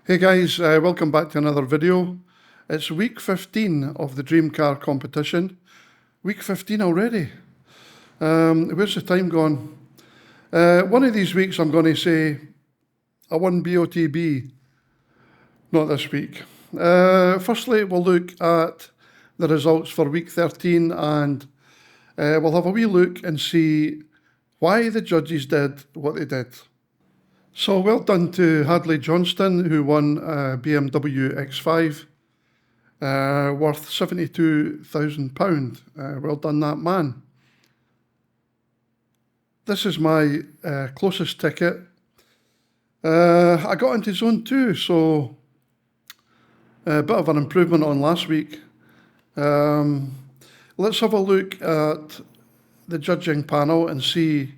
Hey guys, welcome back to another video. It's week 15 of the Dream Car competition. Week 15 already. Where's the time gone? One of these weeks I'm going to say I won BOTB. Not this week. Firstly, we'll look at the results for week 13 and we'll have a wee look and see why the judges did what they did. So well done to Hadley Johnston, who won a BMW X5 worth £72,000. Well done, that man. This is my closest ticket. I got into zone 2, so a bit of an improvement on last week. Let's have a look at the judging panel and see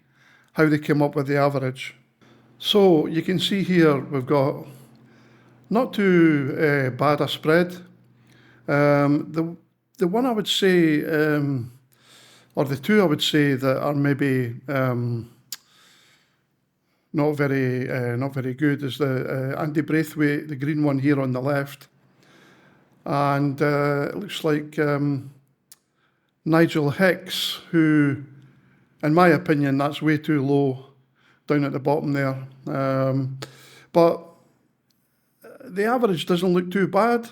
how they came up with the average. So you can see here we've got not too bad a spread. The one I would say, or the two I would say that are maybe not very good is the Andy Braithwaite, the green one here on the left, and it looks like Nigel Hicks, who, in my opinion, that's way too low down at the bottom there. But the average doesn't look too bad.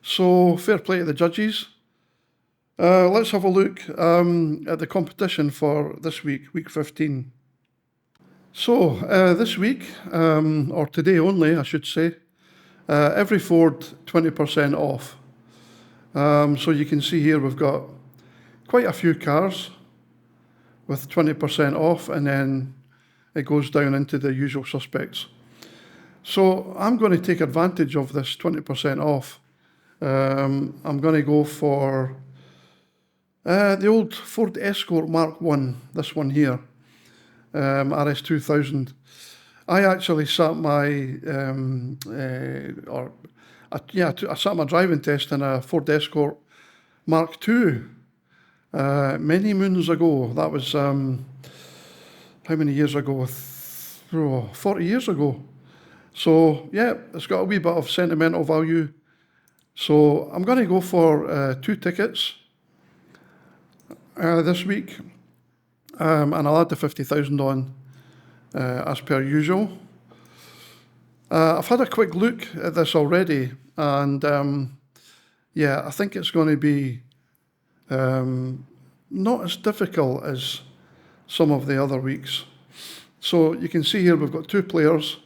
So fair play to the judges. Let's have a look at the competition for this week, week 15. So this week, or today only, I should say, every Ford 20% off. So you can see here we've got quite a few cars with 20% off, and then it goes down into the usual suspects. So I'm going to take advantage of this 20% off. I'm going to go for the old Ford Escort Mark 1, this one here, RS2000. I actually sat my, I sat my driving test in a Ford Escort Mark 2 many moons ago. That was, how many years ago? 40 years ago. So, yeah, it's got a wee bit of sentimental value. So I'm going to go for 2 tickets this week. And I'll add the 50,000 on as per usual. I've had a quick look at this already, and yeah, I think it's going to be not as difficult as some of the other weeks. So you can see here we've got 2 players,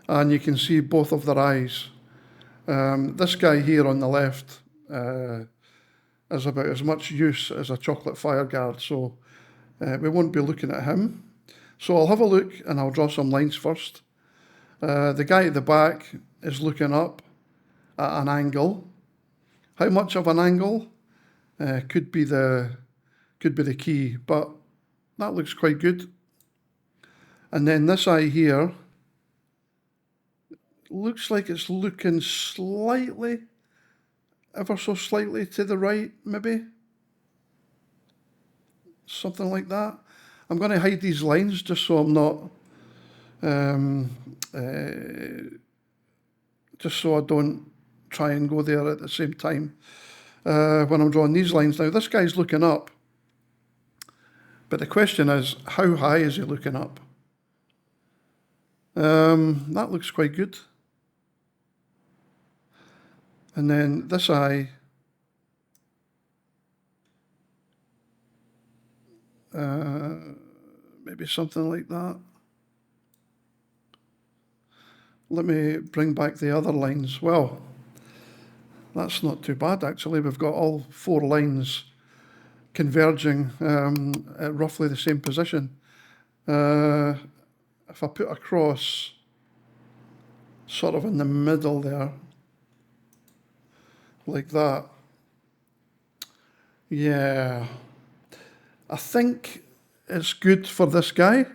and you can see both of their eyes. This guy here on the left is about as much use as a chocolate fire guard, so we won't be looking at him. So I'll have a look and I'll draw some lines first. The guy at the back is looking up at an angle. How much of an angle could be the key, but that looks quite good. And then this eye here looks like it's looking slightly, ever so slightly to the right, maybe. Something like that. I'm going to hide these lines just so I'm not, just so I don't try and go there at the same time when I'm drawing these lines. Now, this guy's looking up, but the question is, how high is he looking up? That looks quite good. And then this eye, maybe something like that. Let me bring back the other lines. Well, that's not too bad actually. We've got all 4 lines converging at roughly the same position. If I put a cross sort of in the middle there, like that, yeah, I think it's good for this guy,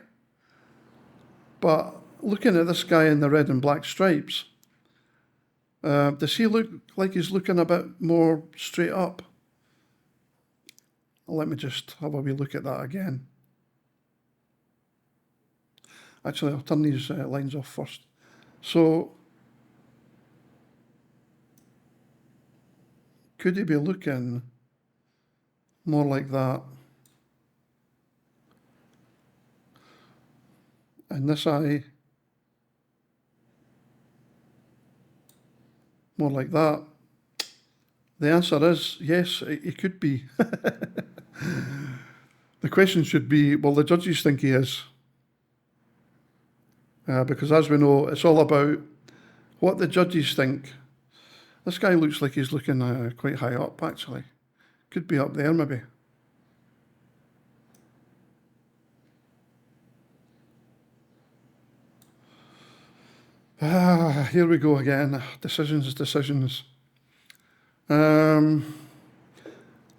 but looking at this guy in the red and black stripes, does he look like he's looking a bit more straight up? Let me just have a wee look at that again. Actually, I'll turn these lines off first. So could he be looking more like that? And this eye more like that? The answer is yes, it could be. The question should be, well, the judges think he is. Because as we know, it's all about what the judges think. This guy looks like he's looking quite high up, actually. Could be up there, maybe. Here we go again. Decisions.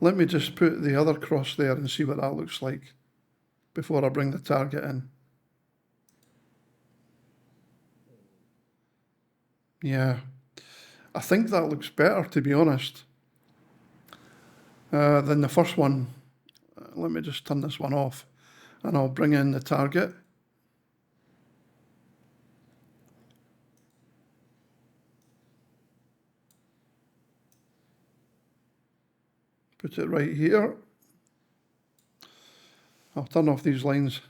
Let me just put the other cross there and see what that looks like before I bring the target in. Yeah, I think that looks better, to be honest, than the first one. Let me just turn this one off and I'll bring in the target. Put it right here. I'll turn off these lines.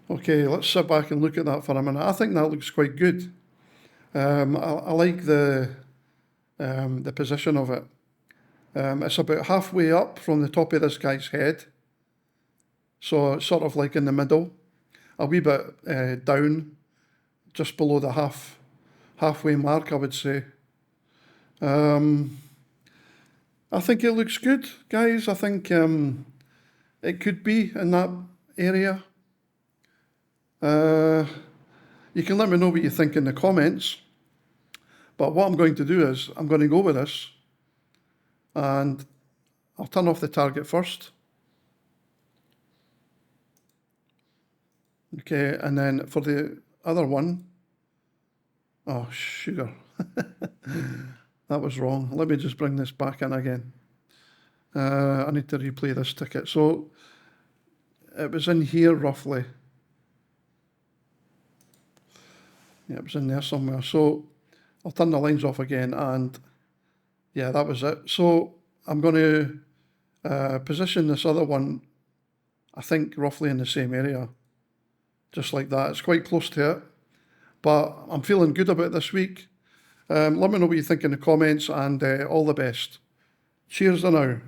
Okay, let's sit back and look at that for a minute. I think that looks quite good. I like the position of it. It's about halfway up from the top of this guy's head. So it's sort of like in the middle, a wee bit down, just below the halfway mark, I would say. I think it looks good, guys. I think it could be in that area. You can let me know what you think in the comments. But what I'm going to do is I'm going to go with this and I'll turn off the target first. Okay, and then for the other one, oh, sugar. That was wrong. Let me just bring this back in again. I need to replay this ticket. So it was in here roughly. Yeah, it was in there somewhere. So I'll turn the lines off again and yeah, that was it. So I'm going to position this other one, I think roughly in the same area. Just like that. It's quite close to it. But I'm feeling good about this week. Let me know what you think in the comments and all the best. Cheers for now.